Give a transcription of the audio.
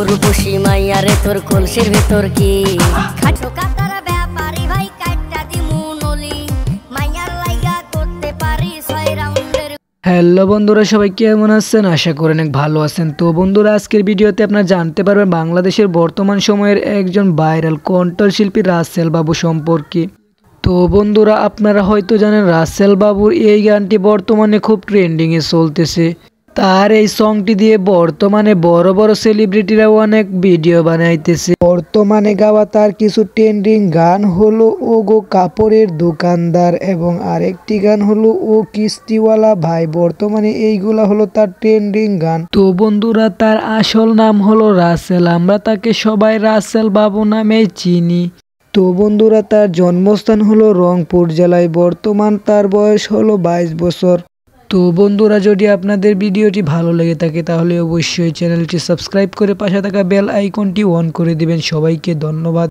রূপসী মাইয়ারে তোর কলসির ভেতর কি খাটো কাটার ব্যাপারি ভাই কাটটা দিমু নলি মাইয়ার লাইগা করতে পারি 6 রাউন্ডের। হ্যালো বন্ধুরা, সবাই কেমন আছেন? আশা করি অনেক ভালো আছেন। তো বন্ধুরা, আজকের ভিডিওতে আপনারা জানতে পারবেন বাংলাদেশের বর্তমান সময়ের একজন ভাইরাল কণ্ঠশিল্পী রাসেল বাবু সম্পর্কে। তো বন্ধুরা, আপনারা হয়তো জানেন রাসেল বাবুর এই গানটি বর্তমানে খুব ট্রেন্ডিংয়ে চলতেছে। তার এই সংটি দিয়ে বর্তমানে বড় বড় সেলিব্রিটিরাও অনেক ভিডিও বানাইতেছে। বর্তমানে গাওয়া তার কিছু ট্রেন্ডিং গান হলো ও গো কাপড়ের দোকানদার এবং আরেকটি গান হলো ও কিস্তিওয়ালা ভাই। বর্তমানে এইগুলা হলো তার ট্রেন্ডিং গান। তো বন্ধুরা, তার আসল নাম হলো রাসেল, আমরা তাকে সবাই রাসেল বাবু নামেই চিনি। তো বন্ধুরা, তার জন্মস্থান হলো রংপুর জেলায়। বর্তমান তার বয়স হলো 22 বছর। তো বন্ধুরা, যদি আপনাদের ভিডিওটি ভালো লেগে থাকে তাহলে অবশ্যই চ্যানেলটি সাবস্ক্রাইব করে পাশে থাকা বেল আইকনটি অন করে দিবেন। সবাইকে ধন্যবাদ।